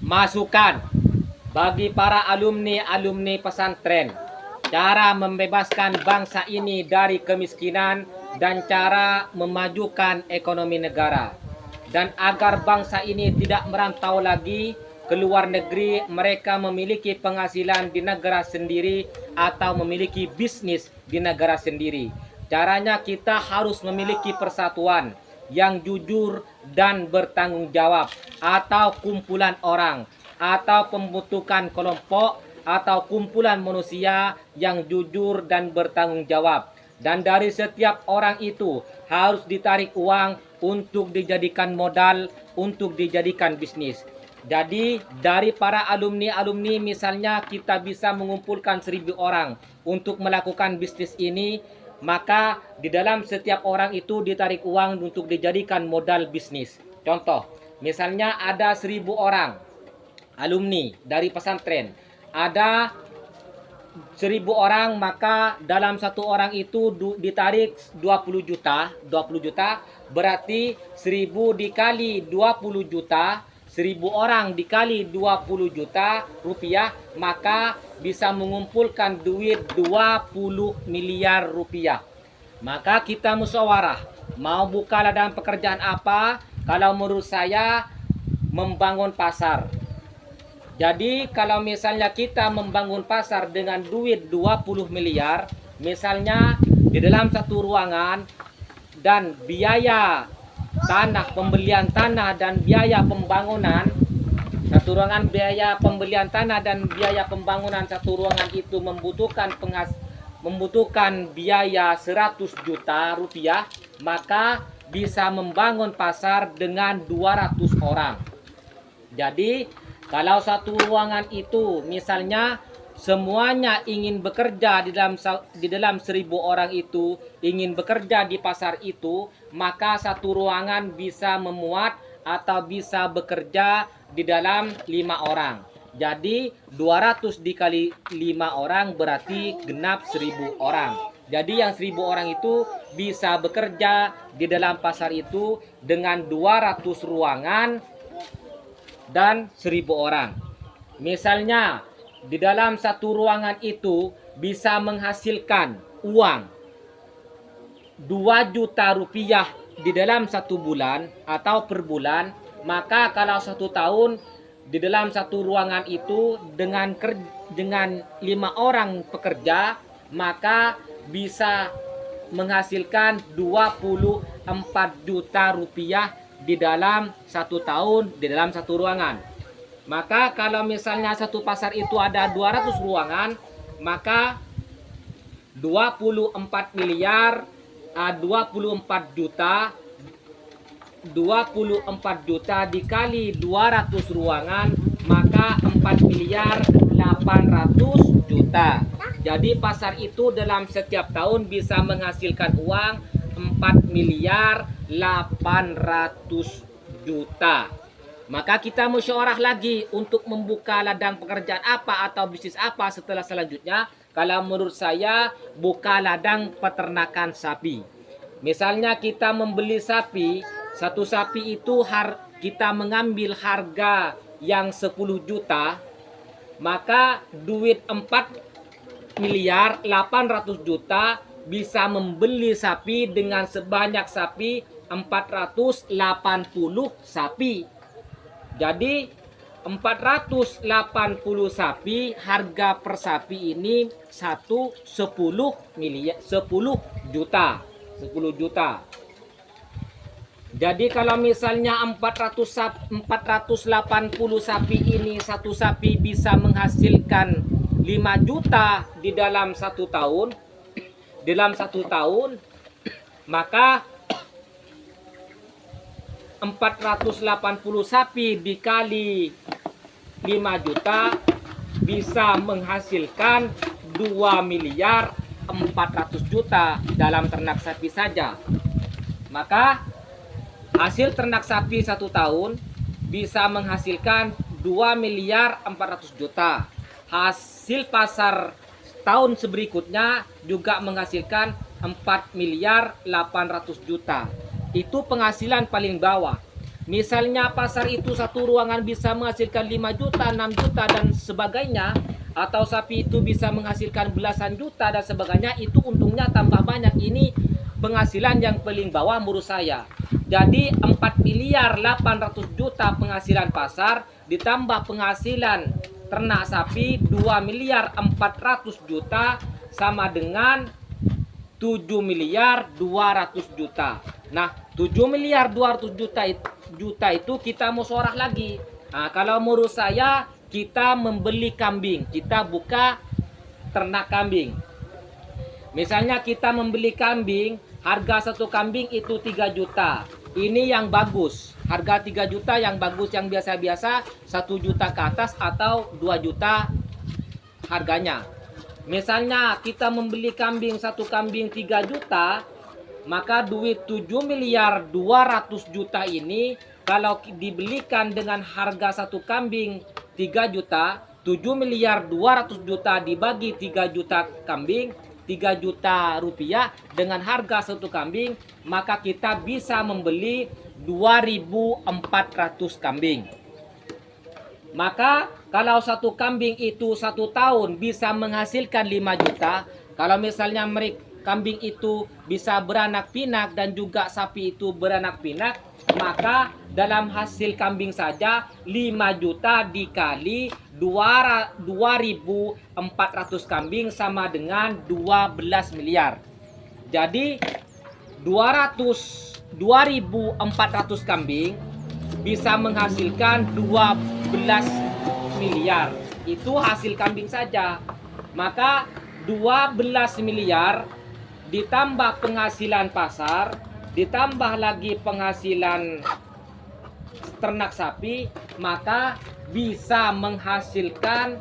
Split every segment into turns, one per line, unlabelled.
Masukan bagi para alumni pesantren, cara membebaskan bangsa ini dari kemiskinan dan cara memajukan ekonomi negara. Dan agar bangsa ini tidak merantau lagi ke luar negeri, mereka memiliki penghasilan di negara sendiri atau memiliki bisnis di negara sendiri. Caranya kita harus memiliki persatuan yang jujur dan bertanggung jawab, atau kumpulan orang, atau pembentukan kelompok, atau kumpulan manusia yang jujur dan bertanggung jawab. Dan dari setiap orang itu harus ditarik uang untuk dijadikan modal, untuk dijadikan bisnis. Jadi dari para alumni misalnya kita bisa mengumpulkan 1.000 orang untuk melakukan bisnis ini, maka di dalam setiap orang itu ditarik uang untuk dijadikan modal bisnis. Contoh, misalnya ada 1.000 orang alumni dari pesantren, ada 1.000 orang, maka dalam satu orang itu ditarik 20 juta. 20 juta berarti 1.000 dikali 20 juta, 1.000 orang dikali 20 juta rupiah, maka bisa mengumpulkan duit 20 miliar rupiah. Maka kita musyawarah, mau buka ladang pekerjaan apa? Kalau menurut saya membangun pasar. Jadi kalau misalnya kita membangun pasar dengan duit 20 miliar, misalnya di dalam satu ruangan dan biaya tanah, pembelian tanah dan biaya pembangunan, satu ruangan biaya pembelian tanah dan biaya pembangunan satu ruangan itu membutuhkan biaya 100 juta rupiah, maka bisa membangun pasar dengan 200 orang. Jadi kalau satu ruangan itu misalnya semuanya ingin bekerja di dalam 1.000 orang itu ingin bekerja di pasar itu, maka satu ruangan bisa memuat atau bisa bekerja di dalam 5 orang. Jadi 200 dikali 5 orang berarti genap 1.000 orang. Jadi yang 1.000 orang itu bisa bekerja di dalam pasar itu dengan 200 ruangan dan 1.000 orang. Misalnya di dalam satu ruangan itu bisa menghasilkan uang 2 juta rupiah di dalam satu bulan atau per bulan, maka kalau 1 tahun di dalam satu ruangan itu dengan 5 orang pekerja, maka bisa menghasilkan 24 juta rupiah di dalam 1 tahun di dalam satu ruangan. Maka kalau misalnya satu pasar itu ada 200 ruangan, maka 24 miliar 24 juta 24 juta dikali 200 ruangan, maka 4 miliar 800 juta. Jadi pasar itu dalam setiap tahun bisa menghasilkan uang 4 miliar 800 juta. Maka kita musyawarah lagi untuk membuka ladang pekerjaan apa atau bisnis apa setelah selanjutnya. Kalau menurut saya buka ladang peternakan sapi. Misalnya kita membeli sapi, satu sapi itu kita mengambil harga yang 10 juta, maka duit 4 miliar 800 juta bisa membeli sapi dengan sebanyak sapi 480 sapi. Jadi 480 sapi, harga per sapi ini 10 juta. 10 juta. Jadi kalau misalnya 480 sapi ini, satu sapi bisa menghasilkan 5 juta di dalam 1 tahun. Dalam 1 tahun, maka 480 sapi dikali 5 juta bisa menghasilkan 2 miliar 400 juta dalam ternak sapi saja. Maka hasil ternak sapi 1 tahun bisa menghasilkan 2 miliar 400 juta. Hasil pasar tahun berikutnya juga menghasilkan 4 miliar 800 juta. Itu penghasilan paling bawah. Misalnya pasar itu satu ruangan bisa menghasilkan 5 juta, 6 juta dan sebagainya, atau sapi itu bisa menghasilkan belasan juta dan sebagainya, itu untungnya tambah banyak. Ini penghasilan yang paling bawah menurut saya. Jadi 4 miliar 800 juta penghasilan pasar ditambah penghasilan ternak sapi 2 miliar 400 juta sama dengan 7 miliar 200 juta. Nah, 7 miliar 200 juta itu kita musyawarah lagi. Nah, kalau menurut saya kita membeli kambing, kita buka ternak kambing. Misalnya kita membeli kambing, harga satu kambing itu 3 juta. Ini yang bagus. Harga 3 juta yang bagus, yang biasa-biasa 1 juta ke atas atau 2 juta harganya. Misalnya kita membeli kambing, satu kambing 3 juta, maka duit 7 miliar 200 juta ini kalau dibelikan dengan harga satu kambing 3 juta, 7 miliar 200 juta dibagi 3 juta kambing, 3 juta rupiah dengan harga satu kambing, maka kita bisa membeli 2.400 kambing. Maka kalau satu kambing itu 1 tahun bisa menghasilkan 5 juta. Kalau misalnya kambing itu bisa beranak pinak dan juga sapi itu beranak pinak, maka dalam hasil kambing saja 5 juta dikali 2.400 kambing sama dengan 12 miliar. Jadi 2.400 kambing bisa menghasilkan 12 miliar. Itu hasil kambing saja. Maka 12 miliar ditambah penghasilan pasar, ditambah lagi penghasilan ternak sapi, maka bisa menghasilkan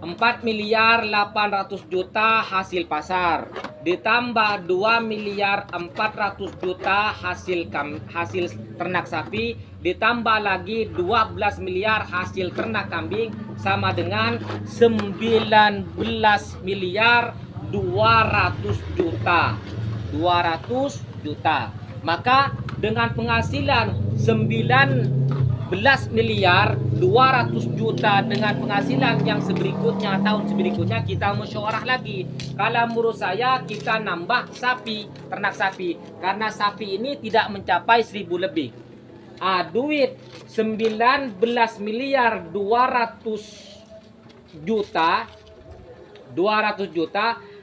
4 miliar 800 juta hasil pasar, ditambah 2 miliar 400 juta hasil ternak sapi, ditambah lagi 12 miliar hasil ternak kambing sama dengan 19 miliar 200 juta. 200 juta. Maka dengan penghasilan 19 miliar 200 juta dengan penghasilan yang berikutnya, tahun berikutnya kita musyawarah lagi. Kalau menurut saya kita nambah sapi, ternak sapi, karena sapi ini tidak mencapai 1.000 lebih. Duit 19 miliar 200 juta,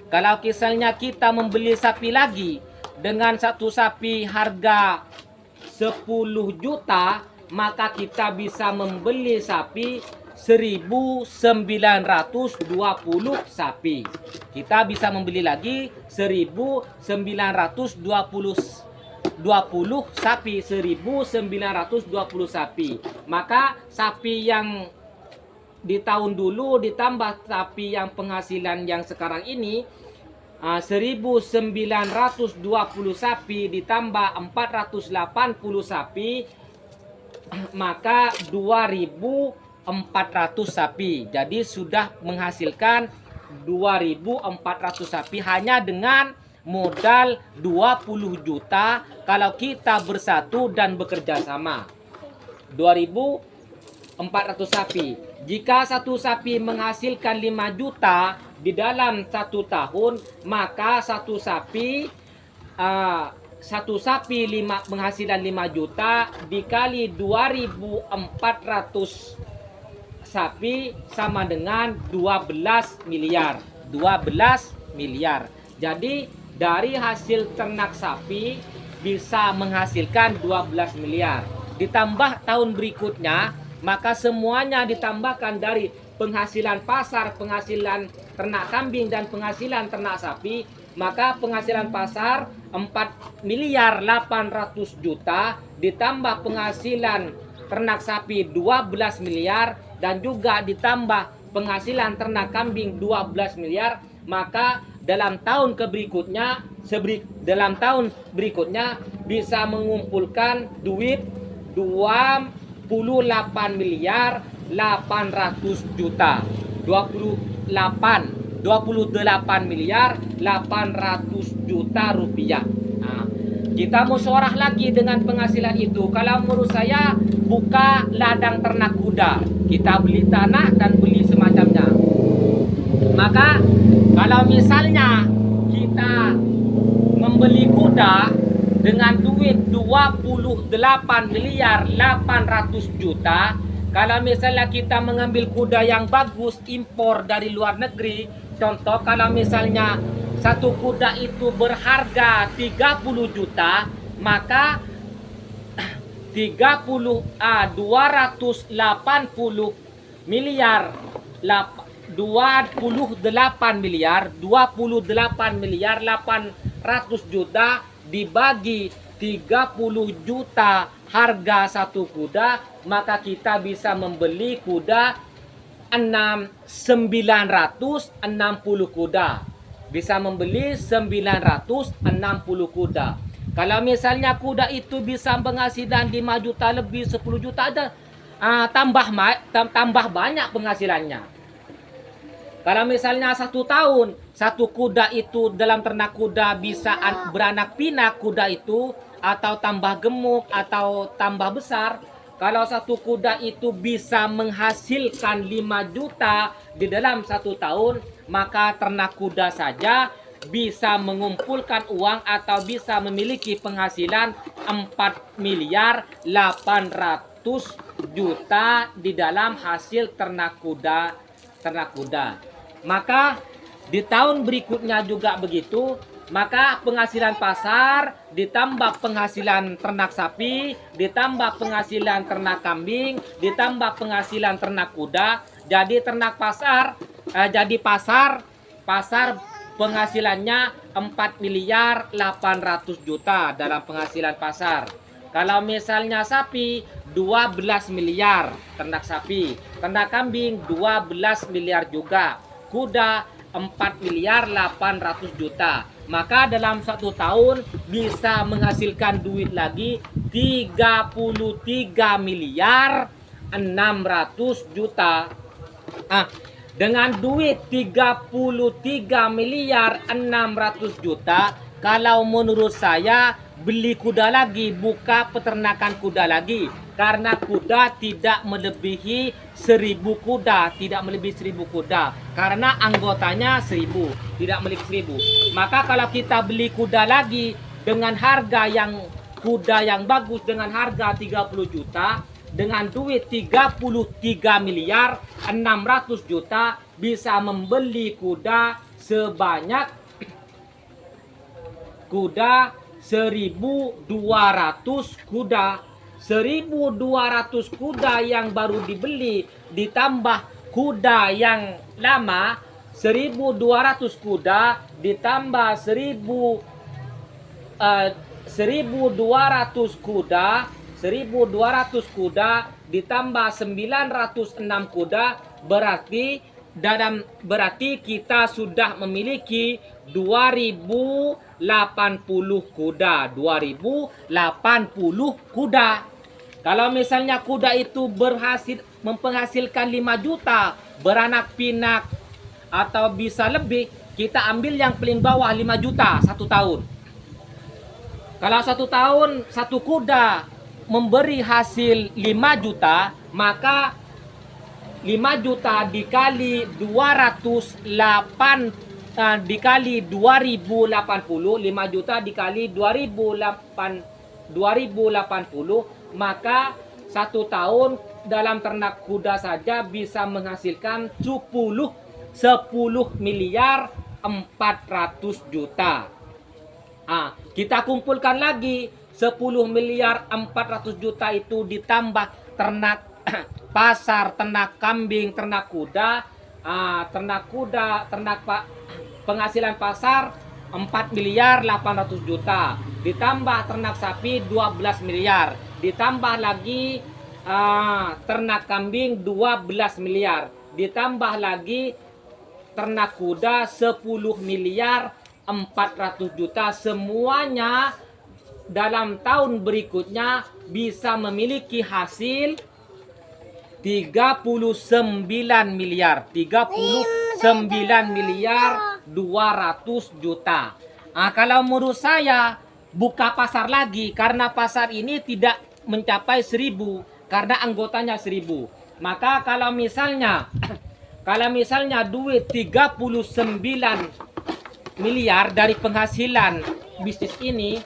kalau misalnya kita membeli sapi lagi dengan satu sapi harga 10 juta, maka kita bisa membeli sapi 1.920 sapi. Kita bisa membeli lagi 1.920 sapi, 1.920 sapi. Maka sapi yang di tahun dulu ditambah sapi yang penghasilan yang sekarang ini, 1.920 sapi ditambah 480 sapi, maka 2.400 sapi. Jadi sudah menghasilkan 2.400 sapi hanya dengan modal 20 juta kalau kita bersatu dan bekerja sama. 2.400 sapi. Jika satu sapi menghasilkan 5 juta di dalam 1 tahun, maka satu sapi penghasilan 5 juta dikali 2.400 sapi sama dengan 12 miliar. 12 miliar. Jadi dari hasil ternak sapi bisa menghasilkan 12 miliar. Ditambah tahun berikutnya, maka semuanya ditambahkan dari penghasilan pasar, penghasilan ternak kambing dan penghasilan ternak sapi, maka penghasilan pasar 4 miliar 800 juta ditambah penghasilan ternak sapi 12 miliar dan juga ditambah penghasilan ternak kambing 12 miliar, maka dalam tahun berikutnya bisa mengumpulkan duit 28 miliar 800 juta. 28 miliar 800 juta rupiah. Nah, Kita musyawarah lagi dengan penghasilan itu. Kalau menurut saya buka ladang ternak kuda. Kita beli tanah dan beli semacamnya. Maka kalau misalnya kita membeli kuda dengan duit 28 miliar 800 juta, kalau misalnya kita mengambil kuda yang bagus impor dari luar negeri, contoh kalau misalnya satu kuda itu berharga 30 juta, maka 280 miliar 28 miliar 800 juta dibagi 30 juta harga satu kuda, maka kita bisa membeli kuda 960 kuda. Bisa membeli 960 kuda. Kalau misalnya kuda itu bisa penghasilan 5 juta lebih, 10 juta ada, tambah banyak penghasilannya. Kalau misalnya 1 tahun satu kuda itu dalam ternak kuda bisa beranak pinak kuda itu, atau tambah gemuk atau tambah besar. Kalau satu kuda itu bisa menghasilkan 5 juta di dalam 1 tahun, maka ternak kuda saja bisa mengumpulkan uang atau bisa memiliki penghasilan 4 miliar 800 juta di dalam hasil ternak kuda. Maka di tahun berikutnya juga begitu. Maka penghasilan pasar ditambah penghasilan ternak sapi, ditambah penghasilan ternak kambing, ditambah penghasilan ternak kuda, jadi ternak pasar, pasar penghasilannya 4 miliar 800 juta dalam penghasilan pasar. Kalau misalnya sapi 12 miliar ternak sapi, ternak kambing 12 miliar juga, kuda 4 miliar 800 juta. Maka dalam 1 tahun bisa menghasilkan duit lagi 33 miliar 600 juta. Dengan duit 33 miliar 600 juta, kalau menurut saya beli kuda lagi, buka peternakan kuda lagi. Karena kuda tidak melebihi 1000 kuda, tidak melebihi 1000 kuda. Karena anggotanya 1000, tidak melebihi 1000. Maka kalau kita beli kuda lagi dengan harga yang kuda yang bagus dengan harga 30 juta, dengan duit 33 miliar 600 juta bisa membeli kuda sebanyak kuda 1200 kuda. 1200 kuda yang baru dibeli ditambah kuda yang lama, 1200 kuda ditambah 1200 kuda, 1200 kuda ditambah 906 kuda, berarti kita sudah memiliki 2080 kuda. 2080 kuda. Kalau misalnya kuda itu menghasilkan 5 juta, beranak pinak atau bisa lebih, kita ambil yang paling bawah 5 juta 1 tahun. Kalau 1 tahun satu kuda memberi hasil 5 juta, maka 5 juta dikali 208 dikali 2080, 5 juta dikali 2080, maka 1 tahun dalam ternak kuda saja bisa menghasilkan 10 miliar 400 juta. Kita kumpulkan lagi 10 miliar 400 juta itu ditambah ternak pasar, ternak kambing, ternak kuda, penghasilan pasar 4 miliar 800 juta, ditambah ternak sapi 12 miliar, ditambah lagi ternak kambing 12 miliar, ditambah lagi ternak kuda 10 miliar 400 juta. Semuanya dalam tahun berikutnya bisa memiliki hasil 39 miliar 200 juta. Kalau menurut saya buka pasar lagi karena pasar ini tidak mencapai 1.000 karena anggotanya 1.000. Maka kalau misalnya duit 39 miliar dari penghasilan bisnis ini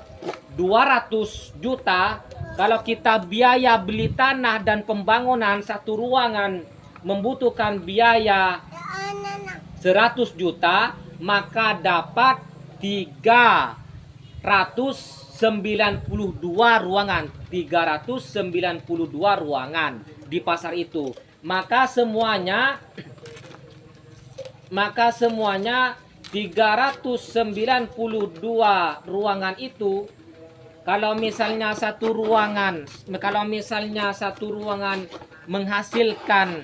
200 juta, kalau kita biaya beli tanah dan pembangunan satu ruangan membutuhkan biaya 100 juta, maka dapat 392 ruangan. 392 ruangan di pasar itu. Maka semuanya 392 ruangan itu, kalau misalnya satu ruangan menghasilkan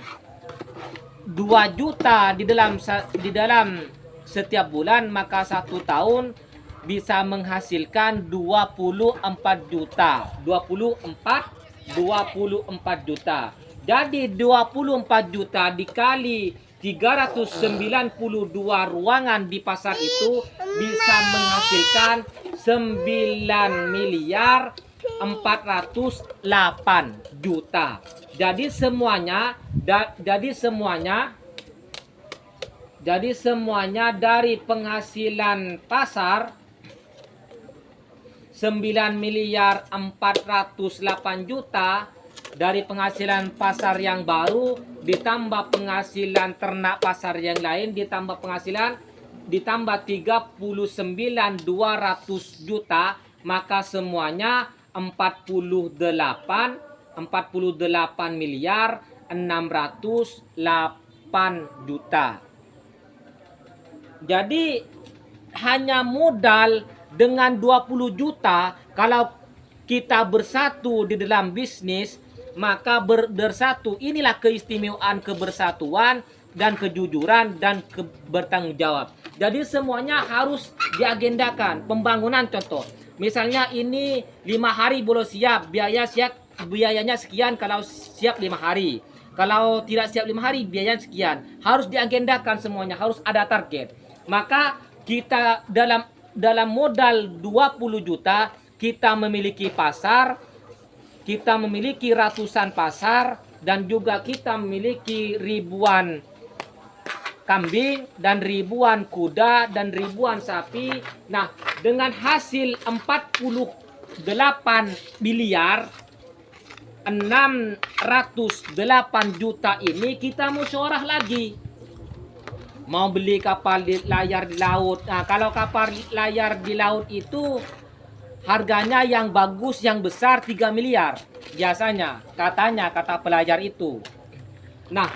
2 juta di dalam setiap bulan, maka 1 tahun bisa menghasilkan 24 juta. 24 juta. Jadi 24 juta dikali 392 ruangan di pasar itu bisa menghasilkan 9 miliar 408 juta. Jadi semuanya dari penghasilan pasar 9 miliar 408 juta, dari penghasilan pasar yang baru ditambah penghasilan ternak pasar yang lain, ditambah 39.200 juta, maka semuanya 48 miliar 608 juta. Jadi hanya modal dengan 20 juta, kalau kita bersatu di dalam bisnis, maka bersatu. Inilah keistimewaan kebersatuan dan kejujuran dan bertanggung jawab. Jadi semuanya harus diagendakan. Pembangunan contoh, misalnya ini 5 hari belum siap, biayanya sekian kalau siap 5 hari. Kalau tidak siap 5 hari, biayanya sekian. Harus diagendakan semuanya, harus ada target. Maka kita dalam modal 20 juta, kita memiliki pasar, kita memiliki ratusan pasar, dan juga kita memiliki ribuan kambing, dan ribuan kuda, dan ribuan sapi. Nah, dengan hasil 48 miliar 608 juta ini, kita musyawarah lagi. Mau beli kapal layar di laut. Nah, kalau kapal layar di laut itu harganya yang bagus, yang besar 3 miliar. Biasanya, kata pelajar itu. Nah,